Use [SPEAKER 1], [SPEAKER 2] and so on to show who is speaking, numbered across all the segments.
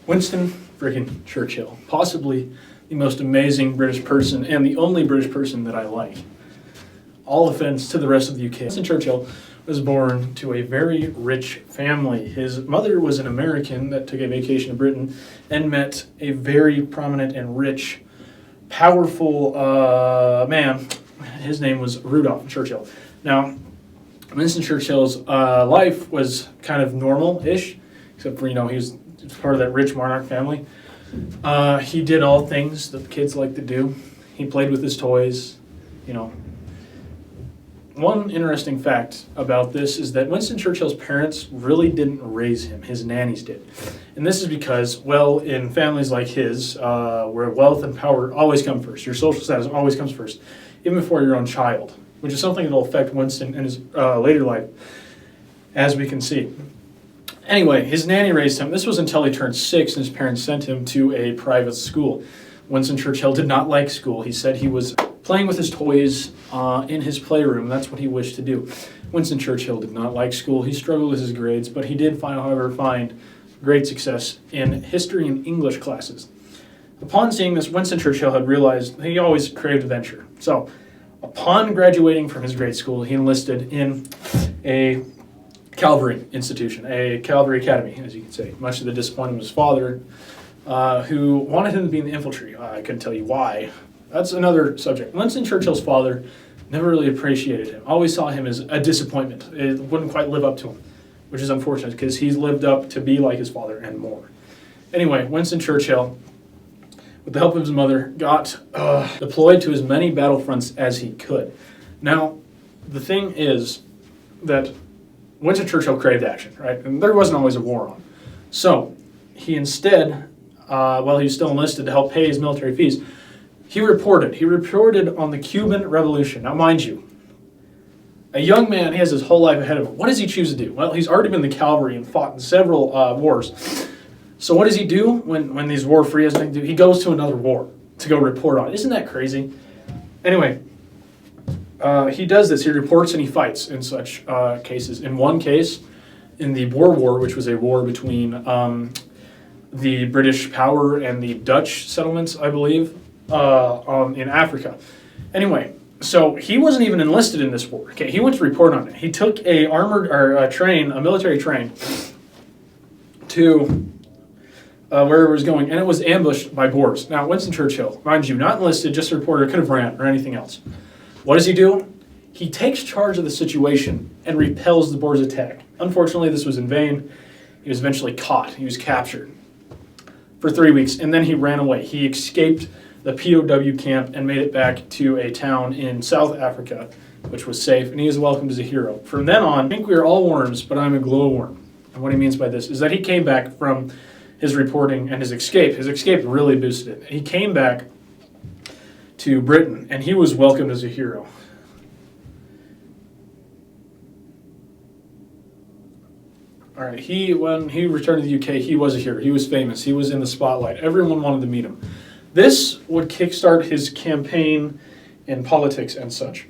[SPEAKER 1] Winston freaking Churchill, possibly the most amazing British person and the only British person that I like. All offense to the rest of the UK. Winston Churchill was born to a very rich family. His mother was an American that took a vacation to Britain and met a very prominent and rich, powerful man. His name was Rudolph Churchill. Now, Winston Churchill's life was kind of normal-ish, except for, he was part of that rich monarch family. He did all things that kids like to do. He played with his toys, One interesting fact about this is that Winston Churchill's parents really didn't raise him. His nannies did. And this is because, in families like his, where wealth and power always come first, your social status always comes first, even before your own child, which is something that will affect Winston in his later life, as we can see. Anyway, his nanny raised him. This was until he turned 6 and his parents sent him to a private school. Winston Churchill did not like school. He said he was playing with his toys in his playroom. That's what he wished to do. Winston Churchill did not like school. He struggled with his grades, but he did, however, find great success in history and English classes. Upon seeing this, Winston Churchill had realized he always craved adventure. So, upon graduating from his grade school, he enlisted in a cavalry institution, a cavalry academy, as you can say, much to the disappointment of his father, who wanted him to be in the infantry. I couldn't tell you why. That's another subject. Winston Churchill's father never really appreciated him, always saw him as a disappointment. It wouldn't quite live up to him, which is unfortunate because he's lived up to be like his father and more. Anyway, Winston Churchill, with the help of his mother, got deployed to as many battlefronts as he could. Now, the thing is that Winston Churchill craved action, right? And there wasn't always a war on. So, he instead, while he was still enlisted to help pay his military fees, he reported. He reported on the Cuban Revolution. Now, mind you, a young man, he has his whole life ahead of him. What does he choose to do? Well, he's already been in the cavalry and fought in several wars. So what does he do when these war-free has nothing to do? He goes to another war to go report on. Isn't that crazy? Anyway, he does this. He reports and he fights in such cases. In one case, in the Boer War, which was a war between the British power and the Dutch settlements, I believe, in Africa. Anyway, so he wasn't even enlisted in this war. Okay, he went to report on it. He took a military train, to where it was going, and it was ambushed by Boers. Now, Winston Churchill, mind you, not enlisted, just a reporter, could have ran or anything else. What does he do? He takes charge of the situation and repels the Boers' attack. Unfortunately, this was in vain. He was eventually caught. He was captured for 3 weeks, and then he ran away. He escaped the POW camp and made it back to a town in South Africa, which was safe, and he is welcomed as a hero. From then on, I think we are all worms, but I'm a glowworm. And what he means by this is that he came back from his reporting and his escape. His escape really boosted it. He came back to Britain, and he was welcomed as a hero. All right, when he returned to the UK, he was a hero. He was famous. He was in the spotlight. Everyone wanted to meet him. This would kickstart his campaign in politics and such.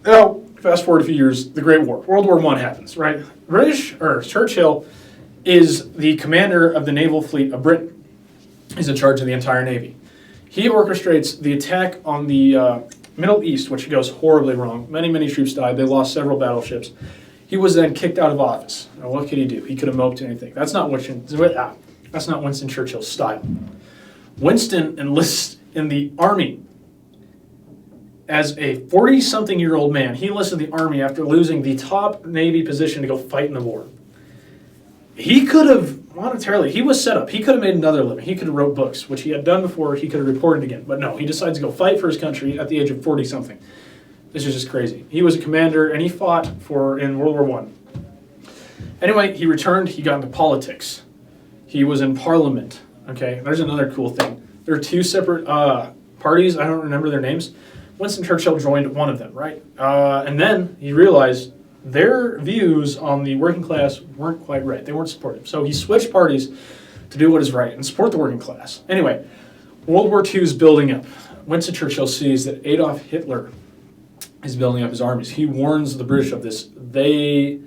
[SPEAKER 1] Now, fast forward a few years, the Great War. World War I happens, right? Churchill is the commander of the naval fleet of Britain. He's in charge of the entire Navy. He orchestrates the attack on the Middle East, which goes horribly wrong. Many, many troops died. They lost several battleships. He was then kicked out of office. Now, what could he do? He could have moped anything. That's not Winston Churchill's style. Winston enlists in the army as a 40-something-year-old man. He enlisted in the army after losing the top Navy position to go fight in the war. He could have, monetarily, he was set up. He could have made another living. He could have wrote books, which he had done before. He could have reported again. But no, he decides to go fight for his country at the age of 40-something. This is just crazy. He was a commander, and he fought in World War I. Anyway, he returned. He got into politics. He was in Parliament. Okay, there's another cool thing. There are two separate parties. I don't remember their names. Winston Churchill joined one of them, right? And then he realized their views on the working class weren't quite right. They weren't supportive. So he switched parties to do what is right and support the working class. Anyway, World War II is building up. Winston Churchill sees that Adolf Hitler is building up his armies. He warns the British of this. They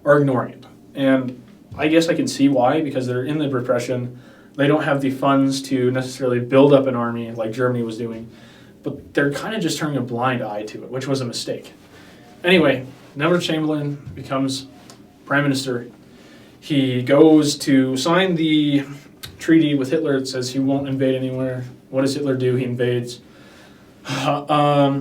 [SPEAKER 1] are ignoring it. And I guess I can see why, because they're in the Depression. They don't have the funds to necessarily build up an army like Germany was doing, but they're kind of just turning a blind eye to it, which was a mistake. Anyway, Neville Chamberlain becomes prime minister. He goes to sign the treaty with Hitler. It says he won't invade anywhere. What does Hitler do? He invades. Neville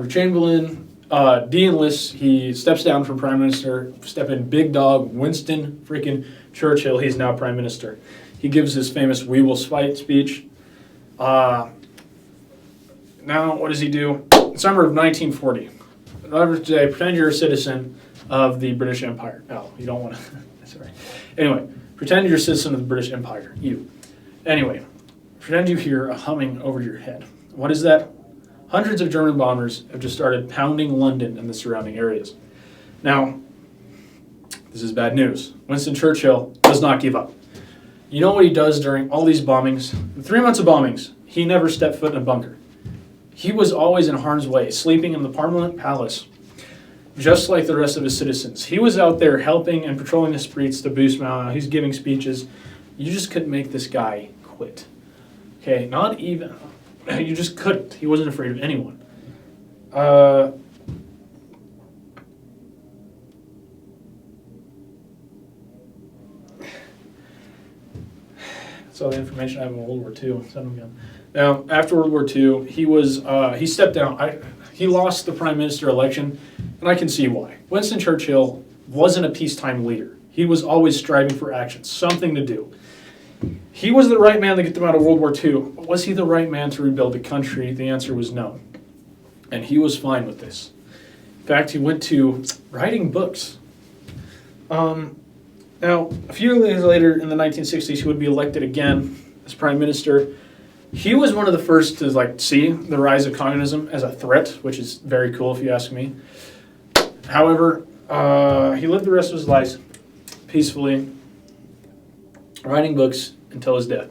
[SPEAKER 1] Chamberlain de-enlists. He steps down from prime minister. Step in big dog Winston freaking Churchill. He's now prime minister. He gives his famous "We will fight" speech. Now, what does he do? Summer of 1940. Today, pretend you're a citizen of the British Empire. No, you don't want to. That's all right. Anyway, pretend you're a citizen of the British Empire. Anyway, pretend you hear a humming over your head. What is that? Hundreds of German bombers have just started pounding London and the surrounding areas. Now, this is bad news. Winston Churchill does not give up. You know what he does during all these bombings? In 3 months of bombings, he never stepped foot in a bunker. He was always in harm's way, sleeping in the Parliament Palace, just like the rest of his citizens. He was out there helping and patrolling the streets to boost morale. He's giving speeches. You just couldn't make this guy quit. Okay, not even. You just couldn't. He wasn't afraid of anyone. That's all the information I have on World War II. Now, after World War II, he stepped down. He lost the prime minister election, and I can see why. Winston Churchill wasn't a peacetime leader. He was always striving for action, something to do. He was the right man to get them out of World War II. But was he the right man to rebuild the country? The answer was no. And he was fine with this. In fact, he went to writing books. Now, a few years later, in the 1960s, he would be elected again as prime minister. He was one of the first to see the rise of communism as a threat, which is very cool if you ask me. However, he lived the rest of his life peacefully, writing books until his death.